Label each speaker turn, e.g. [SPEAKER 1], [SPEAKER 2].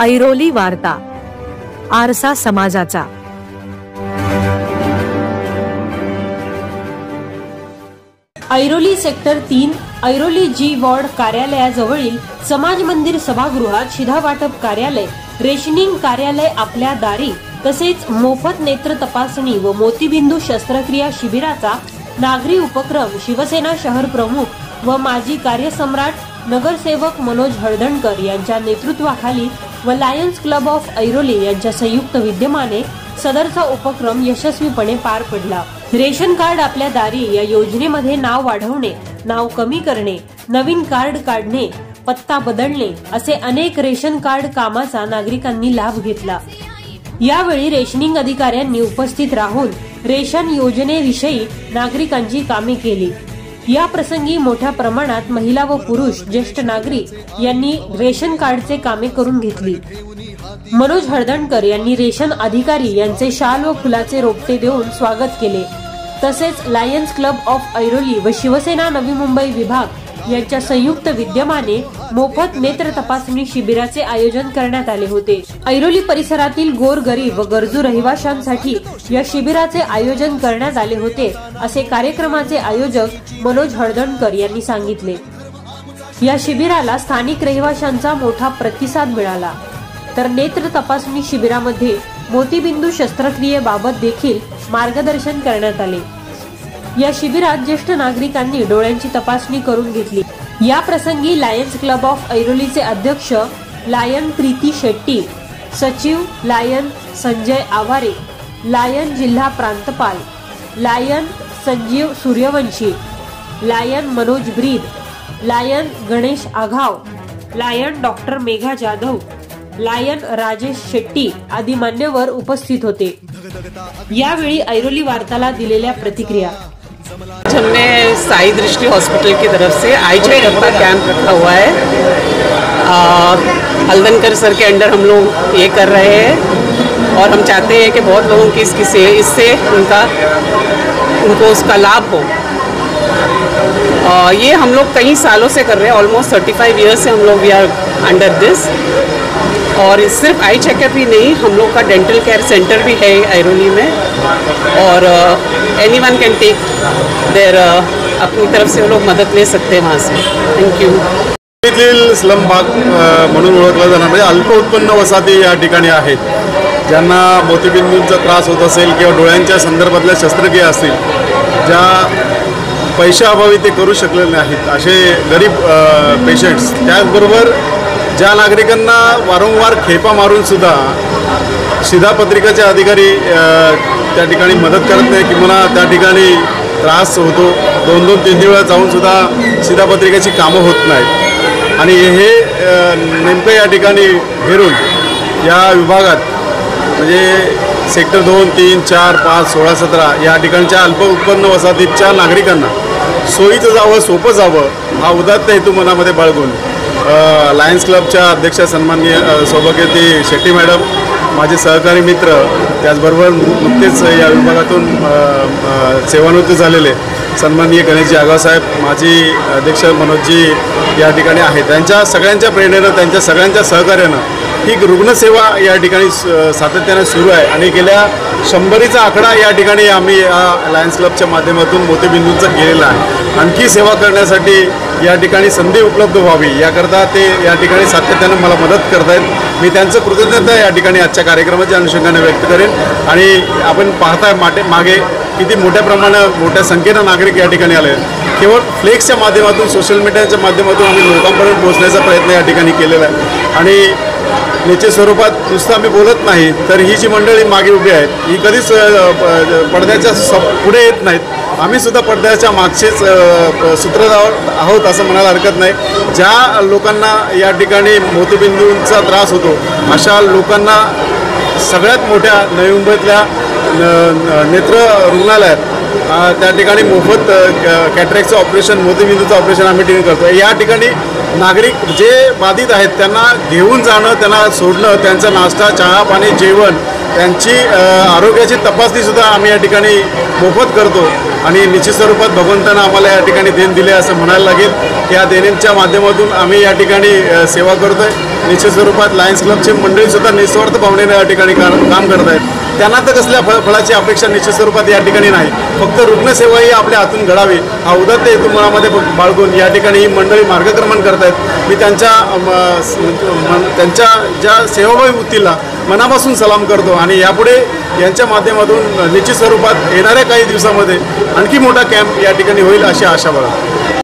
[SPEAKER 1] ऐरोली वार्ता, आरसा समाजाचा।
[SPEAKER 2] ऐरोली सेक्टर 3 ऐरोली जी वॉर्ड कार्यालयाजवळील समाज मंदिर सभागृहात शिधा वाटप कार्यालय, रेशनिंग कार्यालय आपल्या दारी तसेच मोफत नेत्र तपासणी व मोतीबिंदू शस्त्रक्रिया शिबिराचा नागरी उपक्रम शिवसेना शहर प्रमुख व माजी कार्यसम्राट नगरसेवक मनोज हळदणकर यांच्या नेतृत्वाखाली व लायन्स क्लब ऑफ ऐरोली यांच्या संयुक्त विद्यमाने सदरचा उपक्रम यशस्वीपणे पार पडला। रेशन कार्ड आपल्या दारी या योजनेमध्ये नाव वाढवणे, नाव कमी करणे, नवीन कार्ड काढणे, पत्ता बदलणे असे अनेक रेशन कार्ड कामाचा नागरिकांनी लाभ घेतला। यावेळी रेशनिंग अधिकाऱ्यांनी उपस्थित राहून रेशन योजनेविषयी नागरिकांची कामे केली। या प्रसंगी मोठ्या प्रमाणात महिला व पुरुष ज्येष्ठ नागरिक यांनी रेशन कार्डचे कामे करून घेतली। मनोज हळदणकर यांनी रेशन अधिकारी यांचे शाल व फुलाचे रोपटे देऊन स्वागत केले। तसेच लायन्स क्लब ऑफ ऐरोली व शिवसेना नवी मुंबई विभाग यांच्या संयुक्त विद्यमाने मोफत नेत्र तपासणी शिबिराचे आयोजन करण्यात आले होते। ऐरोली परिसरातील गोरगरीब व गरजू रहिवाशांसाठी या शिबिराचे आयोजन करण्यात आले होते असे कार्यक्रमाचे आयोजक मनोज हळदणकर यांनी सांगितले। या शिबिराला स्थानिक रहिवाशांचा मोठा प्रतिसाद मिळाला। तर नेत्र तपासणी शिबिरामध्ये मोतीबिंदू शस्त्रक्रियेबाबत देखील मार्गदर्शन करण्यात आले। या शिबिरात ज्येष्ठ नागरिकांनी डोळ्यांची तपासणी करून घेतली। या प्रसंगी लायन्स क्लब ऑफ ऐरोलीचे अध्यक्ष लायन प्रीती शेट्टी, सचिव लायन संजय आवारे, लायन जिल्हा प्रांतपाल lion Sanjeev Suryavanshi, lion Manoj Breed, lion Ganesh Aghav, lion doctor Megha Jadhav, lion Rajesh Shetty आदी मान्यवर उपस्थित होते। यावेळी ऐरोली वार्ताला दिलेल्या प्रतिक्रिया।
[SPEAKER 3] हमने साई दृष्टि हॉस्पिटल की तरफ से आई चेकअप का कैंप रखा हुआ है। हल्दनकर सर के अंडर हम लोग ये कर रहे हैं और हम चाहते हैं कि बहुत लोगों की इससे उनको उसका लाभ हो। ये हम लोग कई सालों से कर रहे हैं, ऑलमोस्ट 35 ईयर्स से हम लोग वी आर अंडर दिस। और सिर्फ आई चेकअप ही नहीं, हम लोग का डेंटल केयर सेंटर भी है ऐरोली में और एनीवन कैन टेक देयर अपनी तरफ से वो लोग मदद ले सकते हैं वहाँ से। Thank you.
[SPEAKER 4] स्लम भाग म्हणून ओळखला जाणार म्हणजे अल्प उत्पन्न वसाहती या ठिकाणी आहेत। ज्यांना मोतीबिंदूंचा त्रास होत असेल किंवा डोळ्यांच्या संदर्भातल्या शस्त्रक्रिया असतील, ज्या पैशाअभावी ते करू शकलेले नाहीत असे गरीब पेशंट्स, त्याचबरोबर ज्या नागरिकांना वारंवार खेपा मारून सुद्धा शिधापत्रिकाचे अधिकारी त्या ठिकाणी मदत करत नाही किंवा त्या ठिकाणी त्रास होतो, 2-2, 3 वेळा जाऊन सुद्धा शिधापत्रिकाची कामं होत नाहीत। आणि हे नेमकं या ठिकाणी घेरून या विभागात म्हणजे सेक्टर 2, 3, 4, 5, 16, 17 या ठिकाणच्या अल्प उत्पन्न वसाहतीच्या नागरिकांना सोयीचं जावं, सोपं जावं हा उदात्त हेतू मनामध्ये बाळगून लायन्स क्लबच्या अध्यक्ष सन्माननीय सौभाग्यवती शेट्टी मॅडम, माझे सहकारी मित्र, त्याचबरोबर नुकतेच या विभागातून सेवानिवृत्त झालेले सन्माननीय गणेशजी आगावसाहेब, माजी अध्यक्ष मनोजजी या ठिकाणी आहेत। त्यांच्या सगळ्यांच्या प्रेरणेनं, त्यांच्या सगळ्यांच्या सहकार्यानं ही रुग्णसेवा या ठिकाणी सातत्याने सुरू आहे आणि गेल्या 100चा आकडा या ठिकाणी आम्ही लायन्स क्लबच्या माध्यमातून मोतीबिंदूंचा केलेला आहे। आणखी सेवा करण्यासाठी या ठिकाणी संधी उपलब्ध व्हावी याकरता ते या ठिकाणी सातत्याने मला मदत करत आहेत। मी त्यांचं कृतज्ञता या ठिकाणी आजच्या कार्यक्रमाच्या अनुषंगाने व्यक्त करेन। आणि आपण पाहताय मागे किती मोठ्या प्रमाणात मोठ्या संख्येनं नागरिक या ठिकाणी आले। केवळ फ्लेक्सच्या माध्यमातून, सोशल मीडियाच्या माध्यमातून आम्ही लोकांपर्यंत पोहोचण्याचा प्रयत्न या ठिकाणी केलेला आहे। आणि निश्चित स्वरूपात नुसतं आम्ही बोलत नाही, तर ही जी मंडळी मागे उभी आहेत ही कधीच पडद्याच्या पुढे येत नाहीत। आम्ही सुद्धा पडद्याच्या मागचेच सूत्रधार आहोत असं म्हणायला हरकत नाही। ज्या लोकांना या ठिकाणी मोतीबिंदूंचा त्रास होतो अशा लोकांना सगळ्यात मोठ्या नवी मुंबईतल्या नेत्र रुग्णालयात त्या ठिकाणी मोफत कॅटरॅक्टचं ऑपरेशन, मोतीबिंदूचं ऑपरेशन आम्ही ठिकाणी करतो। या ठिकाणी नागरिक जे बाधित आहेत त्यांना घेऊन जाणं, त्यांना सोडणं, त्यांचा नाश्ता, चहा, पाणी, जेवण त्यांची आरोग्याची तपासणीसुद्धा आम्ही या ठिकाणी मोफत करतो आणि निश्चित स्वरूपात भगवंतानं आम्हाला या ठिकाणी देण दिले असं म्हणायला लागेल। या देणींच्या माध्यमातून आम्ही या ठिकाणी सेवा करतो आहे। निश्चित स्वरूपात लायन्स क्लबची मंडळीसुद्धा निस्वार्थ भावनेने या ठिकाणी काम करत आहेत। त्यांना तर कसल्या फळाची अपेक्षा निश्चित स्वरूपात या ठिकाणी नाही, फक्त रुग्णसेवा ही आपल्या हातून घडावी हा उदात्त हेतू मनामध्ये बाळगून या ठिकाणी ही मंडळी मार्गक्रमण करत आहेत। मी त्यांच्या ज्या सेवाभावी वृत्तीला मनापासून सलाम करतो आणि यापुढे यांच्या माध्यमातून निश्चित स्वरूपात येणाऱ्या काही दिवसामध्ये आणखी मोठा कॅम्प या ठिकाणी होईल अशी आशा बाळगतो।